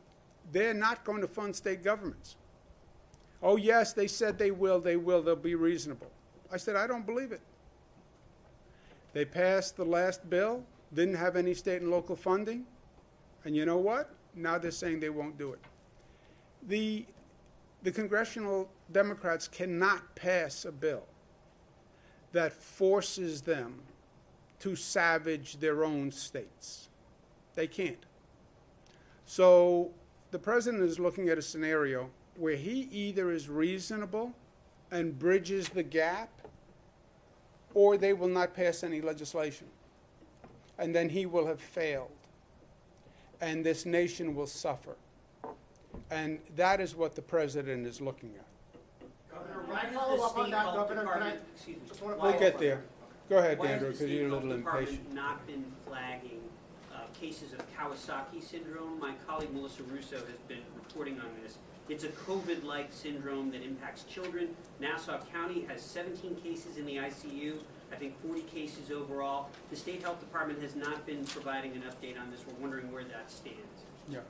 they're not going to fund state governments. Oh, yes, they said they will, they'll be reasonable. I said, I don't believe it. They passed the last bill, didn't have any state and local funding, and you know what? Now they're saying they won't do it. The congressional Democrats cannot pass a bill that forces them to savage their own states. They can't. So the president is looking at a scenario where he either is reasonable and bridges the gap, or they will not pass any legislation. And then he will have failed. And this nation will suffer. And that is what the president is looking at. Governor, why does the state health department, We'll get there. Go ahead, why Andrew, has the because you're a state little health impatient. department not been flagging cases of Kawasaki syndrome? My colleague Melissa Russo has been reporting on this. It's a COVID-like syndrome that impacts children. Nassau County has 17 cases in the ICU, I think 40 cases overall. The state health department has not been providing an update on this. We're wondering where that stands. Yeah.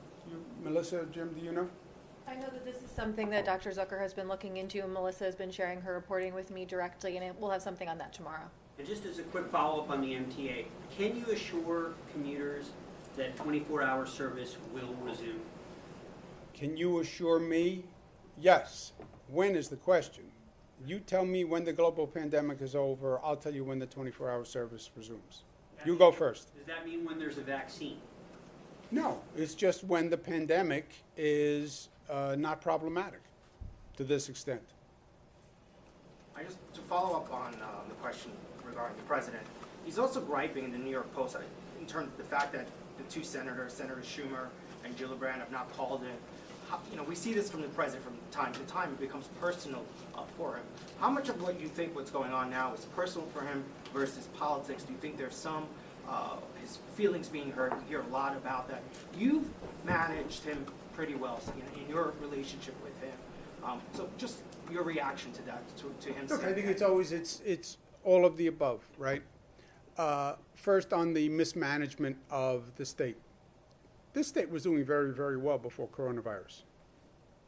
Melissa, Jim, do you know? I know that this is something that Dr. Zucker has been looking into, and Melissa has been sharing her reporting with me directly, and we'll have something on that tomorrow. And just as a quick follow-up on the MTA, can you assure commuters that 24-hour service will resume? Can you assure me? Yes. When is the question? You tell me when the global pandemic is over, I'll tell you when the 24-hour service resumes. You go first. Does that mean when there's a vaccine? No, it's just when the pandemic is not problematic to this extent. To follow up on the question regarding the president, he's also griping in the New York Post in terms of the fact that the two senators, Senator Schumer and Gillibrand, have not called in. We see this from the president from time to time. It becomes personal for him. How much of what you think what's going on now is personal for him versus politics? Do you think there's some his feelings being hurt? We hear a lot about that. You've managed him pretty well in your relationship with him. So just your reaction to that, to him Look, saying I think that. it's all of the above, right? First, on the mismanagement of the state. This state was doing very, very well before coronavirus.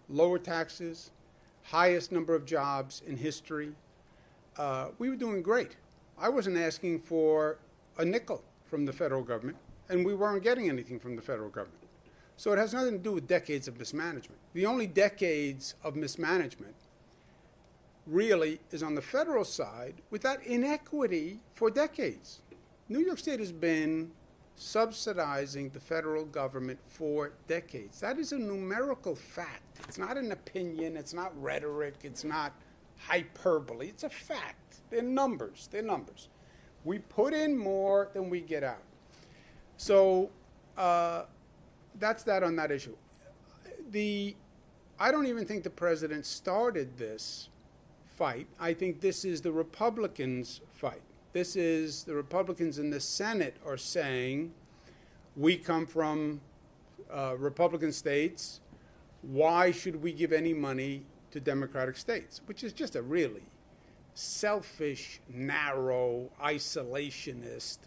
Lower taxes, highest number of jobs in history. We were doing great. I wasn't asking for a nickel from the federal government, and we weren't getting anything from the federal government. So it has nothing to do with decades of mismanagement. The only decades of mismanagement really is on the federal side with that inequity for decades. New York State has been subsidizing the federal government for decades. That is a numerical fact. It's not an opinion. It's not rhetoric. It's not hyperbole. It's a fact. They're numbers. They're numbers. We put in more than we get out. So that's that on that issue. I don't even think the president started this fight. I think this is the Republicans' fight. This is the Republicans in the Senate are saying, we come from Republican states. Why should we give any money to Democratic states? Which is just a really selfish, narrow, isolationist,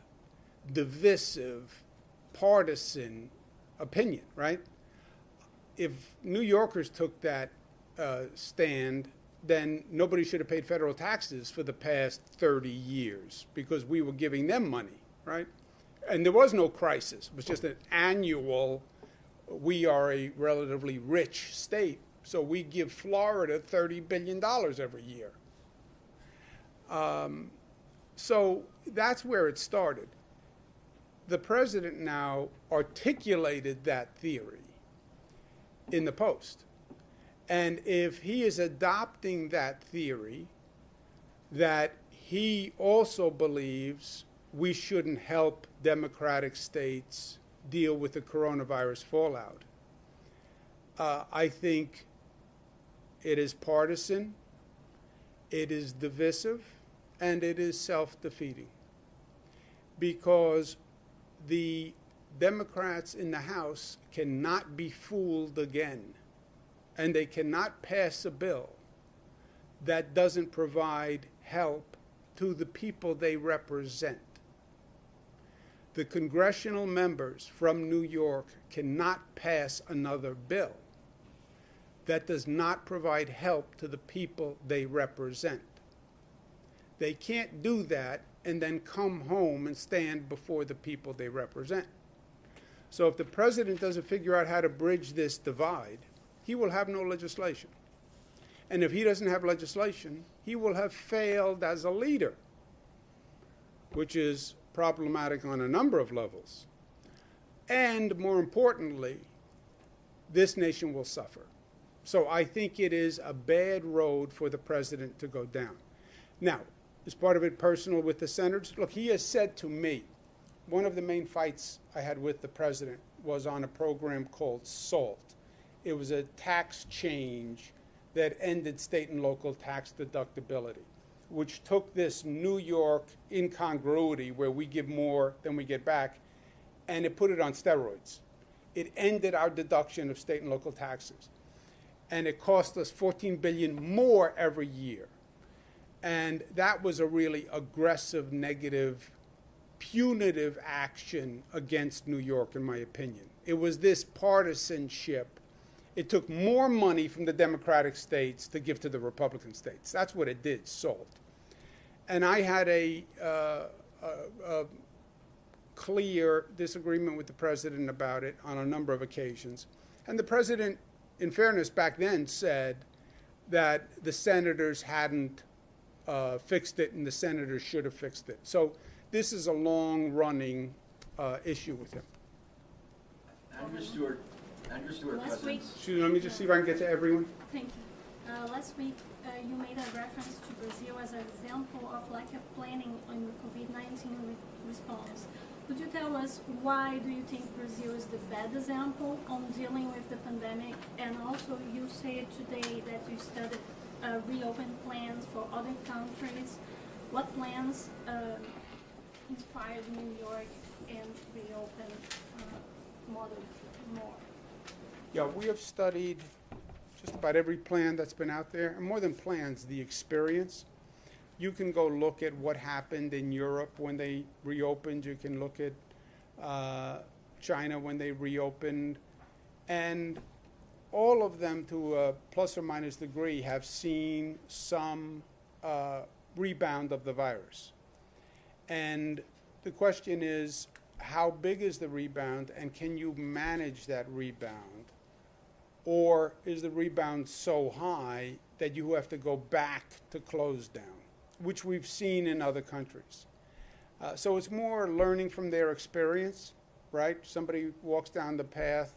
divisive, partisan opinion, right? If New Yorkers took that stand, then nobody should have paid federal taxes for the past 30 years because we were giving them money, right? And there was no crisis. It was just an annual, we are a relatively rich state, so we give Florida $30 billion every year. So that's where it started. The president now articulated that theory in the Post. And if he is adopting that theory, that he also believes we shouldn't help Democratic states deal with the coronavirus fallout, I think it is partisan, it is divisive, and it is self-defeating. Because the Democrats in the House cannot be fooled again. And they cannot pass a bill that doesn't provide help to the people they represent. The congressional members from New York cannot pass another bill that does not provide help to the people they represent. They can't do that and then come home and stand before the people they represent. So if the president doesn't figure out how to bridge this divide, he will have no legislation. And if he doesn't have legislation, he will have failed as a leader, which is problematic on a number of levels. And more importantly, this nation will suffer. So I think it is a bad road for the president to go down. Now, is part of it personal with the senators? Look, he has said to me, one of the main fights I had with the president was on a program called SALT. It was a tax change that ended state and local tax deductibility, which took this New York incongruity where we give more than we get back, and it put it on steroids. It ended our deduction of state and local taxes. And it cost us $14 billion more every year. And that was a really aggressive, negative, punitive action against New York, in my opinion. It was this partisanship. It took more money from the Democratic states to give to the Republican states. That's what it did, SALT. And I had a clear disagreement with the president about it on a number of occasions. And the president in fairness, back then said that the senators hadn't fixed it and the senators should have fixed it. So this is a long-running issue with him. Andrew Stewart, Last week, Let me just see if I can get to everyone. thank you. Last week, you made a reference to Brazil as an example of lack of planning on the COVID-19 response. Could you tell us why do you think Brazil is the bad example on dealing with the pandemic? And also, you said today that you studied reopen plans for other countries. What plans inspired New York and reopen more? Yeah, we have studied just about every plan that's been out there, and more than plans, the experience. You can go look at what happened in Europe when they reopened. You can look at China when they reopened. And all of them, to a plus or minus degree, have seen some rebound of the virus. And the question is, how big is the rebound, and can you manage that rebound? Or is the rebound so high that you have to go back to close down, which we've seen in other countries? So it's more learning from their experience, right? Somebody walks down the path,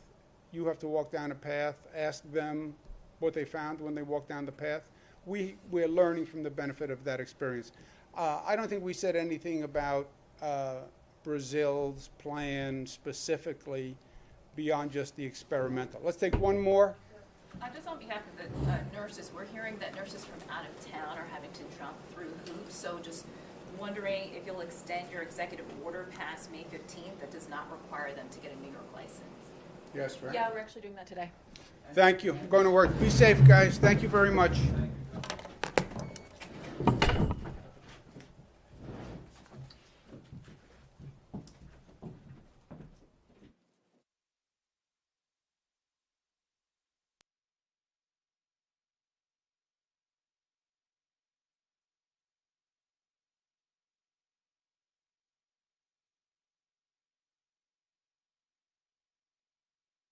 you have to walk down a path, ask them what they found when they walked down the path. We're learning from the benefit of that experience. I don't think we said anything about Brazil's plan specifically beyond just the experimental. Let's take one more. Just on behalf of the nurses, we're hearing that nurses from out of town are having to jump through hoops. So just wondering if you'll extend your executive order past May 15th that does not require them to get a New York license. Yes, right? Yeah, we're actually doing that today. Thank you. I'm going to work. Be safe, guys. Thank you very much.